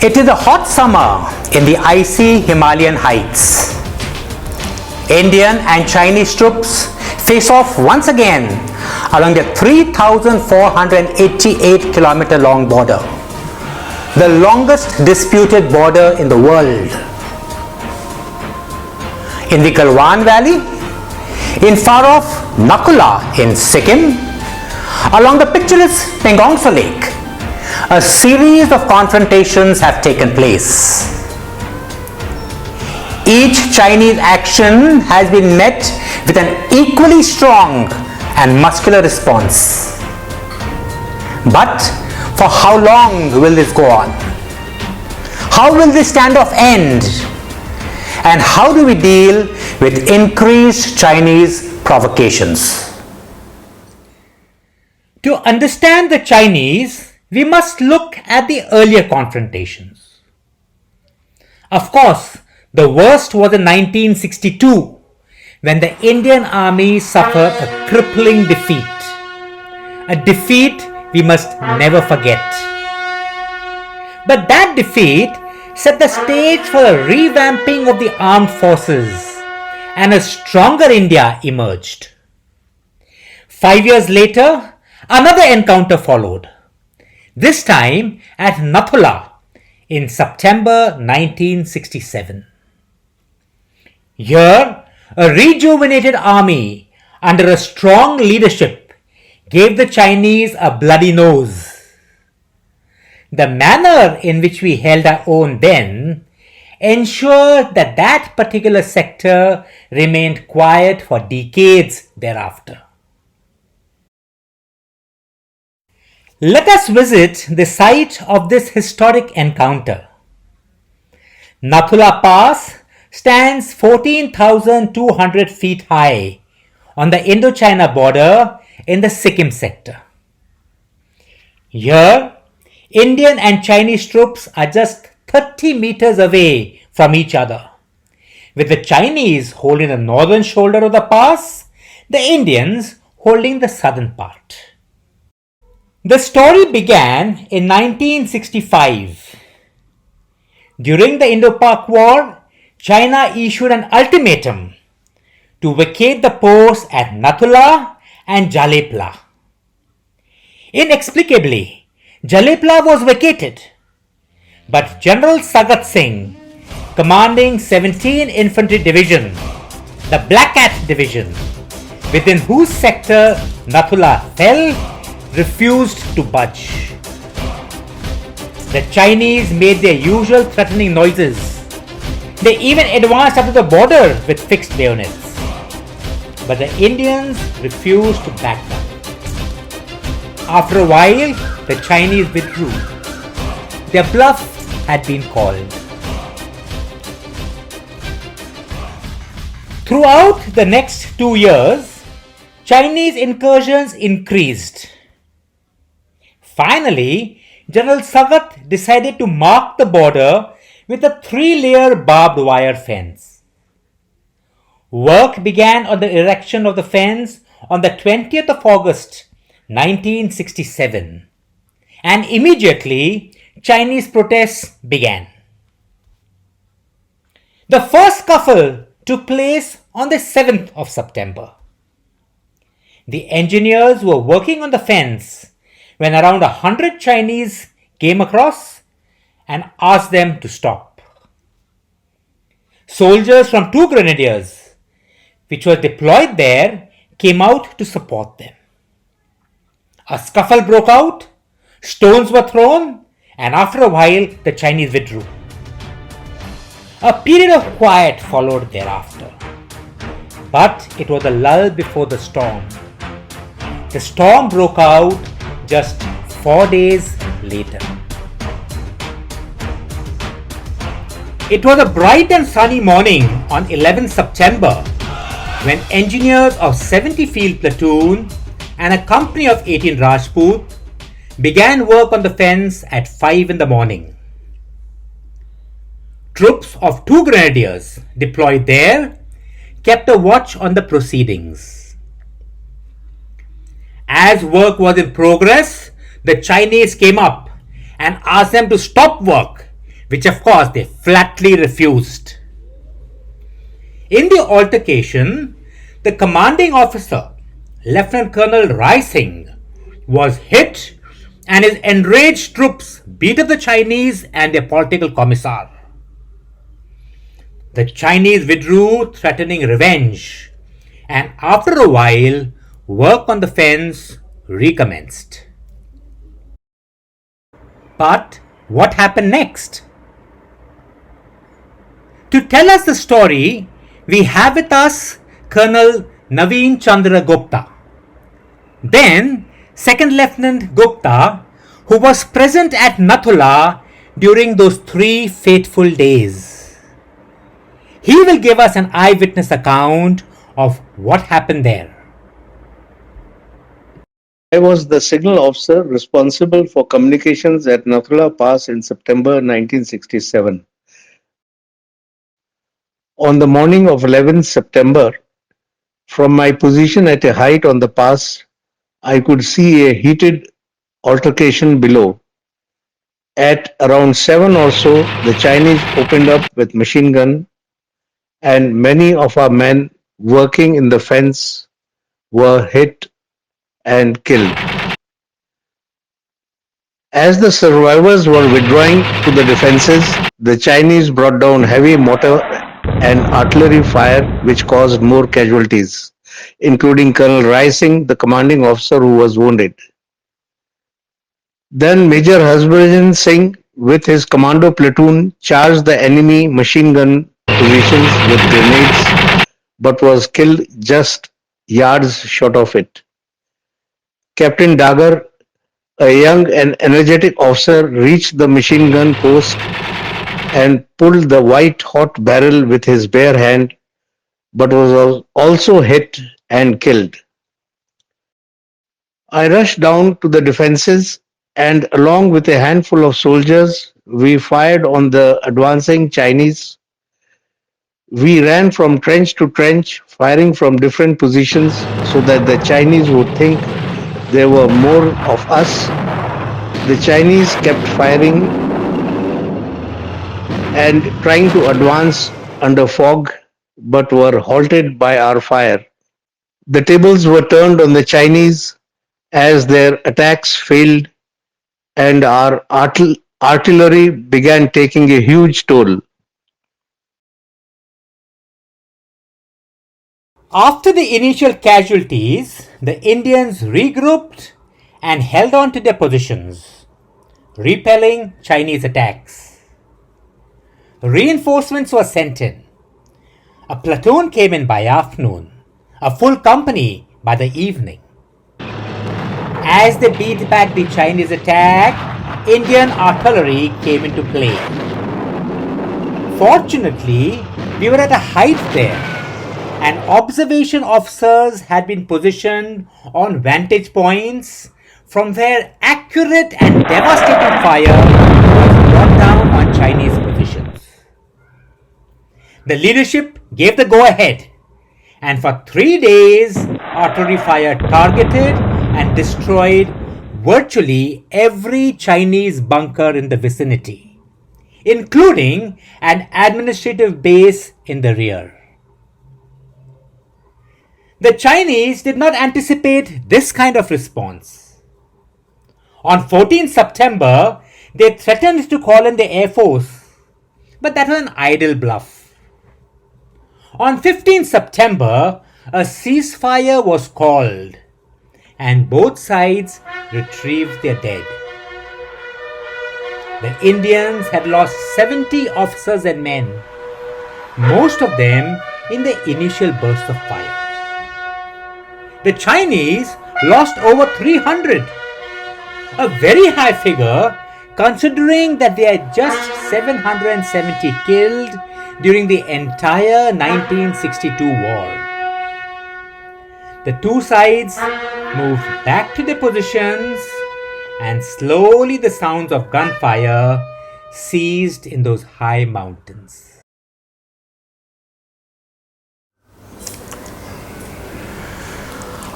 It is a hot summer in the icy Himalayan heights. Indian and Chinese troops face off once again along the 3,488 kilometer long border, the longest disputed border in the world. In the Galwan Valley, in far off Nakula in Sikkim, along the picturesque Pengongsa Lake, a series of confrontations have taken place. Each Chinese action has been met with an equally strong and muscular response. But for how long will this go on? How will this standoff end? And how do we deal with increased Chinese provocations? To understand the Chinese, we must look at the earlier confrontations. Of course, the worst was in 1962, when the Indian army suffered a crippling defeat. A defeat we must never forget. But that defeat set the stage for a revamping of the armed forces, and a stronger India emerged. 5 years later, another encounter followed, this time at Nathula in September 1967. Here, a rejuvenated army under a strong leadership gave the Chinese a bloody nose. The manner in which we held our own then ensured that that particular sector remained quiet for decades thereafter. Let us visit the site of this historic encounter. Nathula Pass stands 14,200 feet high on the Indo-China border in the Sikkim sector. Here, Indian and Chinese troops are just 30 meters away from each other, with the Chinese holding the northern shoulder of the pass, the Indians holding the southern part. The story began in 1965. During the Indo-Pak War, China issued an ultimatum to vacate the posts at Nathula and Jalepla. Inexplicably, Jalepla was vacated, but General Sagat Singh, commanding 17 Infantry Division, the Black Cat Division, within whose sector Nathula fell, refused to budge. The Chinese made their usual threatening noises. They even advanced up to the border with fixed bayonets. But the Indians refused to back down. After a while, the Chinese withdrew. Their bluff had been called. Throughout the next 2 years, Chinese incursions increased. Finally, General Sagat decided to mark the border with a 3-layer barbed wire fence. Work began on the erection of the fence on the 20th of August 1967, and immediately Chinese protests began. The first scuffle took place on the 7th of September. The engineers were working on the fence when around 100 Chinese came across and asked them to stop. Soldiers from 2 grenadiers, which were deployed there, came out to support them. A scuffle broke out, stones were thrown, and after a while the Chinese withdrew. A period of quiet followed thereafter. But it was a lull before the storm. The storm broke out just 4 days later. It was a bright and sunny morning on 11 September when engineers of 70 Field Platoon and a company of 18 Rajput began work on the fence at 5 in the morning. Troops of 2 grenadiers deployed there kept a watch on the proceedings. As work was in progress, the Chinese came up and asked them to stop work which of course they flatly refused. In the altercation, the commanding officer, Lieutenant Colonel Rai Singh, was hit and his enraged troops beat up the Chinese and their political commissar. The Chinese withdrew, threatening revenge, and after a while, work on the fence recommenced. But what happened next? To tell us the story, we have with us Colonel Naveen Chandra Gupta. Then, Second Lieutenant Gupta, who was present at Nathula during those 3 fateful days. He will give us an eyewitness account of what happened there. I was the signal officer responsible for communications at Nathula Pass in September 1967. On the morning of 11th September, from my position at a height on the pass, I could see a heated altercation below. At around 7 or so, the Chinese opened up with machine gun, and many of our men working in the fence were hit and killed. As the survivors were withdrawing to the defences, the Chinese brought down heavy mortar and artillery fire which caused more casualties, including Colonel Rai Singh, the commanding officer, who was wounded. Then Major Harbhajan Singh with his commando platoon charged the enemy machine gun positions with grenades but was killed just yards short of it. Captain Dagar, a young and energetic officer, reached the machine gun post and pulled the white-hot barrel with his bare hand, but was also hit and killed. I rushed down to the defences, and along with a handful of soldiers, we fired on the advancing Chinese. We ran from trench to trench, firing from different positions so that the Chinese would think there were more of us. The Chinese kept firing and trying to advance under fog, but were halted by our fire. The tables were turned on the Chinese as their attacks failed, and our artillery began taking a huge toll. After the initial casualties, the Indians regrouped and held on to their positions, repelling Chinese attacks. Reinforcements were sent in. A platoon came in by afternoon, a full company by the evening. As they beat back the Chinese attack, Indian artillery came into play. Fortunately, we were at a height there, and observation officers had been positioned on vantage points from where accurate and devastating fire was brought down on Chinese positions. The leadership gave the go-ahead, and for 3 days, artillery fire targeted and destroyed virtually every Chinese bunker in the vicinity, including an administrative base in the rear. The Chinese did not anticipate this kind of response. On 14 September, they threatened to call in the Air Force, but that was an idle bluff. On 15 September, a ceasefire was called, and both sides retrieved their dead. The Indians had lost 70 officers and men, most of them in the initial burst of fire. The Chinese lost over 300, a very high figure considering that they had just 770 killed during the entire 1962 war. The two sides moved back to their positions, and slowly the sounds of gunfire ceased in those high mountains.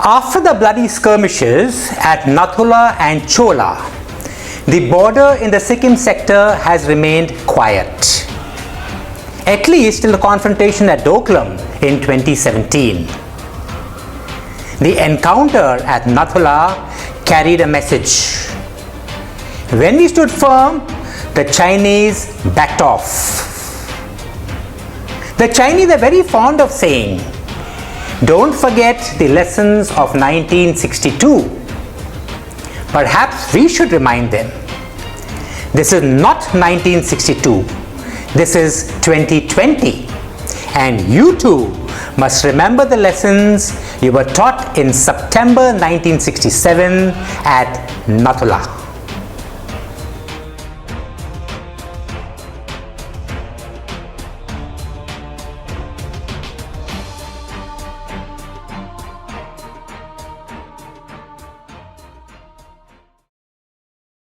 After the bloody skirmishes at Nathula and Chola, the border in the Sikkim sector has remained quiet, at least till the confrontation at Doklam in 2017. The encounter at Nathula carried a message. When we stood firm, the Chinese backed off. The Chinese are very fond of saying, "Don't forget the lessons of 1962. Perhaps we should remind them, this is not 1962, this is 2020, and you too must remember the lessons you were taught in September 1967 at Nathula."